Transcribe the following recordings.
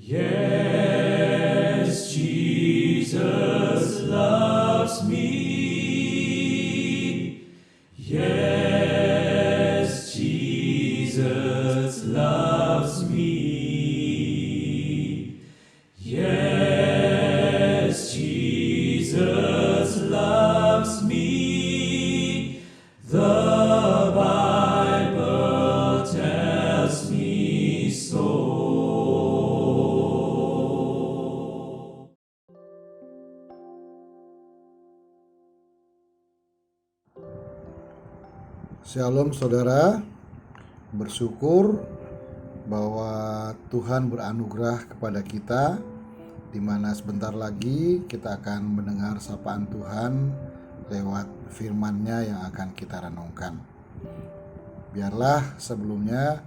Yes, Jesus loves me. Yes, Jesus loves me. Yes, Jesus loves me. The Bible tells me so. Shalom saudara, bersyukur bahwa Tuhan beranugerah kepada kita, di mana sebentar lagi kita akan mendengar sapaan Tuhan lewat firman-Nya yang akan kita renungkan. Biarlah sebelumnya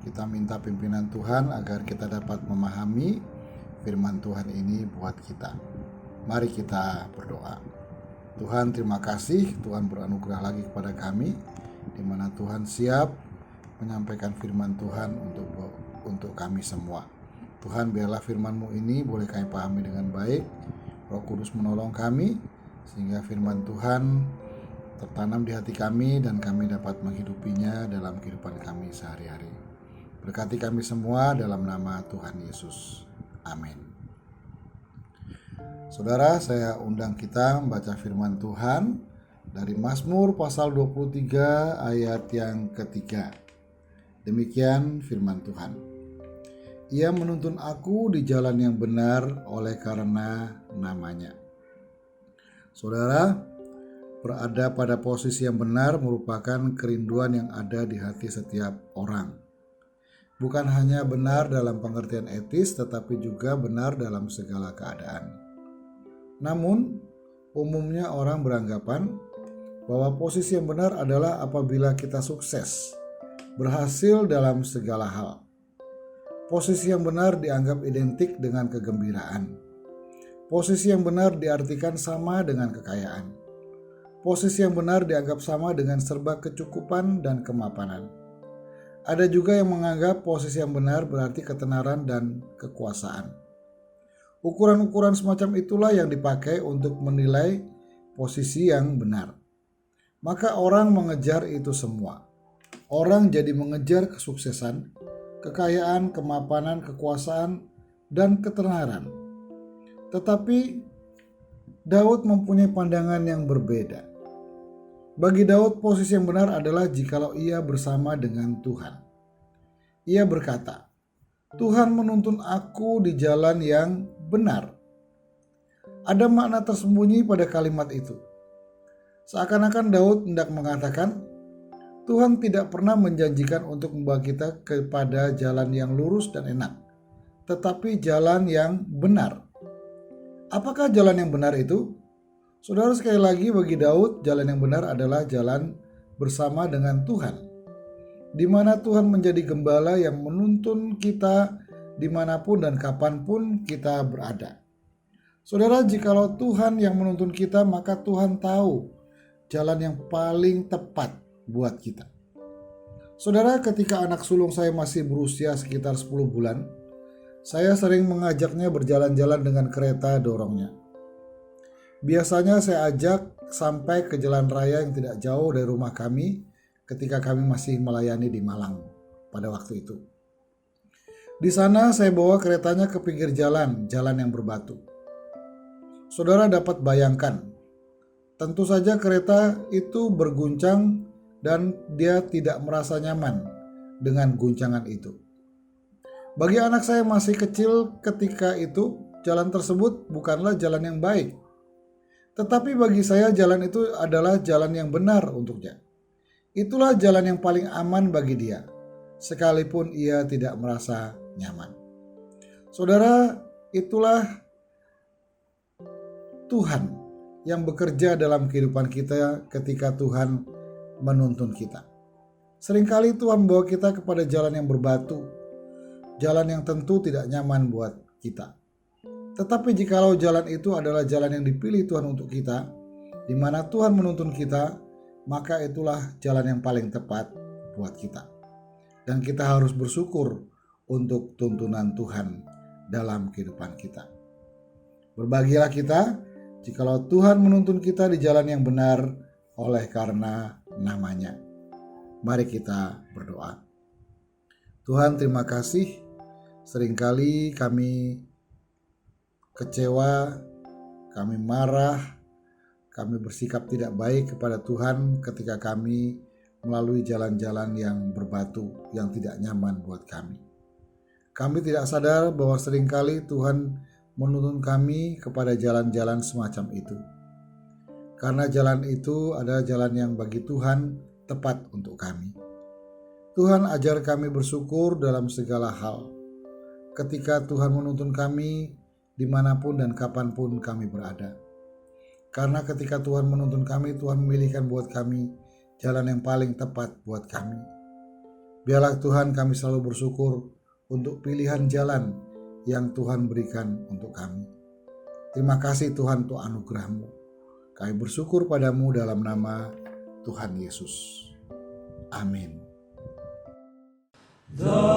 kita minta pimpinan Tuhan agar kita dapat memahami firman Tuhan ini buat kita. Mari kita berdoa. Tuhan, terima kasih Tuhan beranugerah lagi kepada kami, di mana Tuhan siap menyampaikan firman Tuhan untuk kami semua. Tuhan, biarlah firman-Mu ini boleh kami pahami dengan baik. Roh Kudus menolong kami sehingga firman Tuhan tertanam di hati kami dan kami dapat menghidupinya dalam kehidupan kami sehari-hari. Berkati kami semua dalam nama Tuhan Yesus. Amin. Saudara, saya undang kita membaca firman Tuhan dari Mazmur pasal 23 ayat yang ketiga. Demikian firman Tuhan. Ia menuntun aku di jalan yang benar oleh karena namanya. Saudara, berada pada posisi yang benar merupakan kerinduan yang ada di hati setiap orang. Bukan hanya benar dalam pengertian etis, tetapi juga benar dalam segala keadaan. Namun, umumnya orang beranggapan bahwa posisi yang benar adalah apabila kita sukses, berhasil dalam segala hal. Posisi yang benar dianggap identik dengan kegembiraan. Posisi yang benar diartikan sama dengan kekayaan. Posisi yang benar dianggap sama dengan serba kecukupan dan kemapanan. Ada juga yang menganggap posisi yang benar berarti ketenaran dan kekuasaan. Ukuran-ukuran semacam itulah yang dipakai untuk menilai posisi yang benar. Maka orang mengejar itu semua. Orang jadi mengejar kesuksesan, kekayaan, kemapanan, kekuasaan, dan ketenaran. Tetapi Daud mempunyai pandangan yang berbeda. Bagi Daud, posisi yang benar adalah jikalau ia bersama dengan Tuhan. Ia berkata, Tuhan menuntun aku di jalan yang benar. Ada makna tersembunyi pada kalimat itu. Seakan-akan Daud hendak mengatakan, Tuhan tidak pernah menjanjikan untuk membawa kita kepada jalan yang lurus dan enak, tetapi jalan yang benar. Apakah jalan yang benar itu? Saudara, sekali lagi bagi Daud, jalan yang benar adalah jalan bersama dengan Tuhan, di mana Tuhan menjadi gembala yang menuntun kita dimanapun dan kapanpun kita berada. Saudara, jikalau Tuhan yang menuntun kita, maka Tuhan tahu jalan yang paling tepat buat kita. Saudara, ketika anak sulung saya masih berusia sekitar 10 bulan, saya sering mengajaknya berjalan-jalan dengan kereta dorongnya. Biasanya saya ajak sampai ke jalan raya yang tidak jauh dari rumah kami ketika kami masih melayani di Malang pada waktu itu. Di sana saya bawa keretanya ke pinggir jalan yang berbatu. Saudara dapat bayangkan, tentu saja kereta itu berguncang dan dia tidak merasa nyaman dengan guncangan itu. Bagi anak saya masih kecil ketika itu, jalan tersebut bukanlah jalan yang baik. Tetapi bagi saya jalan itu adalah jalan yang benar untuknya. Itulah jalan yang paling aman bagi dia, sekalipun ia tidak merasa nyaman. Saudara, itulah Tuhan yang bekerja dalam kehidupan kita ketika Tuhan menuntun kita. Seringkali Tuhan membawa kita kepada jalan yang berbatu, jalan yang tentu tidak nyaman buat kita. Tetapi jikalau jalan itu adalah jalan yang dipilih Tuhan untuk kita, di mana Tuhan menuntun kita, maka itulah jalan yang paling tepat buat kita. Dan kita harus bersyukur untuk tuntunan Tuhan dalam kehidupan kita. Berbahagialah kita jikalau Tuhan menuntun kita di jalan yang benar oleh karena nama-Nya. Mari kita berdoa. Tuhan, terima kasih. Seringkali kami kecewa, kami marah, kami bersikap tidak baik kepada Tuhan ketika kami melalui jalan-jalan yang berbatu, yang tidak nyaman buat kami. Kami tidak sadar bahwa seringkali Tuhan menuntun kami kepada jalan-jalan semacam itu. Karena jalan itu adalah jalan yang bagi Tuhan tepat untuk kami. Tuhan, ajar kami bersyukur dalam segala hal. Ketika Tuhan menuntun kami dimanapun dan kapanpun kami berada. Karena ketika Tuhan menuntun kami, Tuhan memilihkan buat kami jalan yang paling tepat buat kami. Biarlah Tuhan kami selalu bersyukur untuk pilihan jalan yang Tuhan berikan untuk kami. Terima kasih Tuhan untuk anugerah-Mu. Kami bersyukur padamu dalam nama Tuhan Yesus. Amin. The